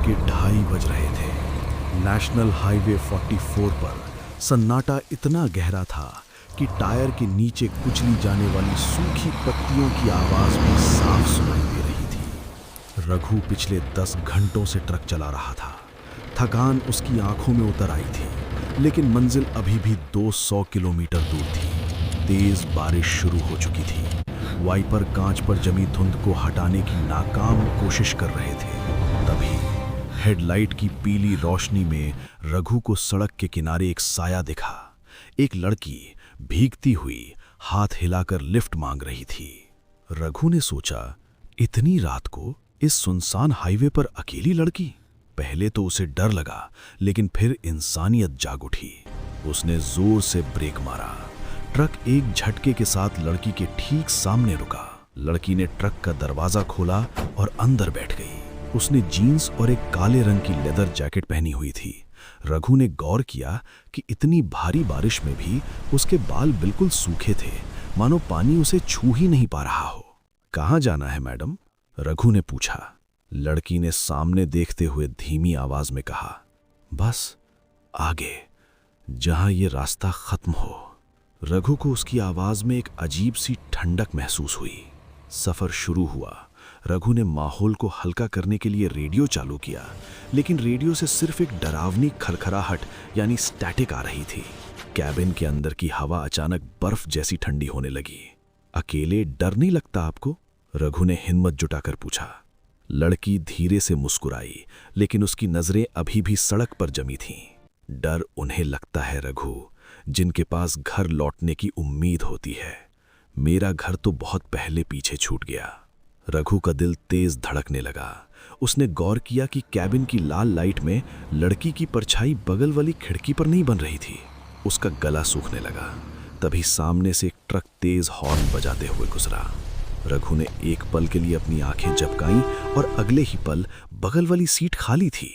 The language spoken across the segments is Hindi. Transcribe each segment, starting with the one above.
के 2:30 बज रहे थे। नेशनल हाईवे 44 पर सन्नाटा इतना गहरा था कि टायर के नीचे कुचली जाने वाली सूखी पत्तियों की आवाज भी साफ सुनाई दे रही थी। रघु पिछले 10 घंटों से ट्रक चला रहा था। थकान उसकी आंखों में उतर आई थी, लेकिन मंजिल अभी भी 200 किलोमीटर दूर थी। तेज बारिश शुरू हो चुकी थी। वाइपर कांच पर जमी धुंध को हटाने की नाकाम कोशिश कर रहे थे। तभी हेडलाइट की पीली रोशनी में रघु को सड़क के किनारे एक साया दिखा। एक लड़की भीगती हुई हाथ हिलाकर लिफ्ट मांग रही थी। रघु ने सोचा, इतनी रात को इस सुनसान हाईवे पर अकेली लड़की? पहले तो उसे डर लगा, लेकिन फिर इंसानियत जाग उठी। उसने जोर से ब्रेक मारा। ट्रक एक झटके के साथ लड़की के ठीक सामने रुका। लड़की ने ट्रक का दरवाजा खोला और अंदर बैठ गई। उसने जीन्स और एक काले रंग की लेदर जैकेट पहनी हुई थी। रघु ने गौर किया कि इतनी भारी बारिश में भी उसके बाल बिल्कुल सूखे थे, मानो पानी उसे छू ही नहीं पा रहा हो। कहाँ जाना है मैडम? रघु ने पूछा। लड़की ने सामने देखते हुए धीमी आवाज में कहा, बस आगे, जहां ये रास्ता खत्म हो। रघु को उसकी आवाज में एक अजीब सी ठंडक महसूस हुई। सफर शुरू हुआ। रघु ने माहौल को हल्का करने के लिए रेडियो चालू किया, लेकिन रेडियो से सिर्फ एक डरावनी खरखराहट यानी स्टैटिक आ रही थी। कैबिन के अंदर की हवा अचानक बर्फ जैसी ठंडी होने लगी। अकेले डर नहीं लगता आपको? रघु ने हिम्मत जुटाकर पूछा। लड़की धीरे से मुस्कुराई, लेकिन उसकी नजरें अभी भी सड़क पर जमी थीं। डर उन्हें लगता है रघु, जिनके पास घर लौटने की उम्मीद होती है। मेरा घर तो बहुत पहले पीछे छूट गया। रघु का दिल तेज धड़कने लगा। उसने गौर किया कि कैबिन की लाल लाइट में लड़की की परछाई बगल वाली खिड़की पर नहीं बन रही थी। उसका गला सूखने लगा। तभी सामने से एक ट्रक तेज हॉर्न बजाते हुए गुजरा। रघु ने एक पल के लिए अपनी आंखें झपकाईं और अगले ही पल बगल वाली सीट खाली थी।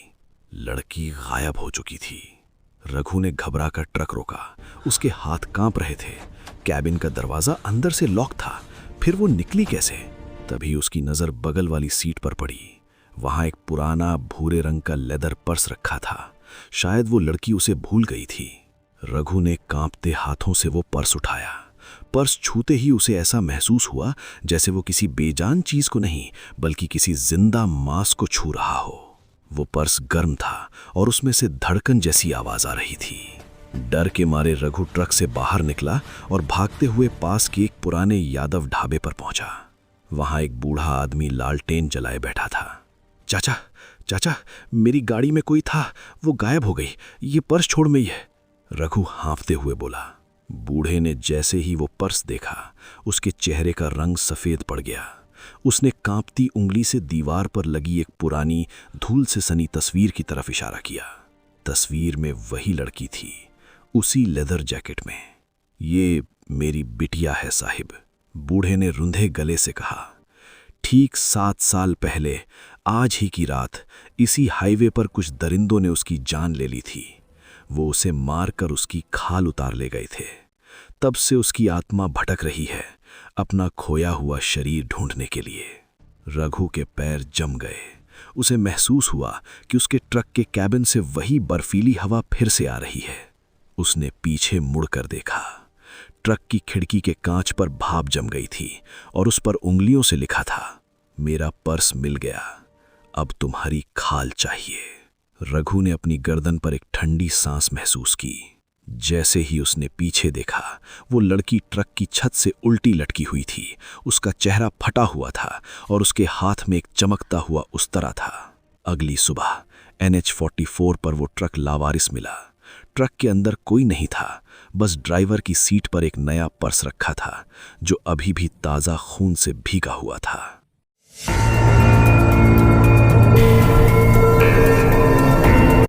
लड़की गायब हो चुकी थी। रघु ने घबराकर ट्रक रोका। उसके हाथ कांप रहे थे। कैबिन का दरवाजा अंदर से लॉक था, फिर वो निकली कैसे? तभी उसकी नजर बगल वाली सीट पर पड़ी। वहां एक पुराना भूरे रंग का लेदर पर्स रखा था। शायद वो लड़की उसे भूल गई थी। रघु ने कांपते हाथों से वो पर्स उठाया। पर्स छूते ही उसे ऐसा महसूस हुआ जैसे वो किसी बेजान चीज को नहीं, बल्कि किसी जिंदा मांस को छू रहा हो। वो पर्स गर्म था और उसमें से धड़कन जैसी आवाज आ रही थी। डर के मारे रघु ट्रक से बाहर निकला और भागते हुए पास के एक पुराने यादव ढाबे पर पहुंचा। वहां एक बूढ़ा आदमी लालटेन जलाए बैठा था। चाचा, चाचा, मेरी गाड़ी में कोई था, वो गायब हो गई। ये पर्स छोड़ में ही है। रघु हाँफते हुए बोला। बूढ़े ने जैसे ही वो पर्स देखा, उसके चेहरे का रंग सफेद पड़ गया। उसने कांपती उंगली से दीवार पर लगी एक पुरानी धूल से सनी तस्वीर की तरफ इशारा किया। तस्वीर में वही लड़की थी, उसी लेदर जैकेट में। ये मेरी बिटिया है साहिब, बूढ़े ने रुंधे गले से कहा। ठीक 7 साल पहले आज ही की रात इसी हाईवे पर कुछ दरिंदों ने उसकी जान ले ली थी। वो उसे मारकर उसकी खाल उतार ले गए थे। तब से उसकी आत्मा भटक रही है, अपना खोया हुआ शरीर ढूंढने के लिए। रघु के पैर जम गए। उसे महसूस हुआ कि उसके ट्रक के कैबिन से वही बर्फीली हवा फिर से आ रही है। उसने पीछे मुड़कर देखा। ट्रक की खिड़की के कांच पर भाप जम गई थी और उस पर उंगलियों से लिखा था, मेरा पर्स मिल गया, अब तुम्हारी खाल चाहिए। रघु ने अपनी गर्दन पर एक ठंडी सांस महसूस की। जैसे ही उसने पीछे देखा, वो लड़की ट्रक की छत से उल्टी लटकी हुई थी। उसका चेहरा फटा हुआ था और उसके हाथ में एक चमकता हुआ उस्तरा था। अगली सुबह NH44 पर वो ट्रक लावारिस मिला। ट्रक के अंदर कोई नहीं था, बस ड्राइवर की सीट पर एक नया पर्स रखा था, जो अभी भी ताज़ा खून से भीगा हुआ था।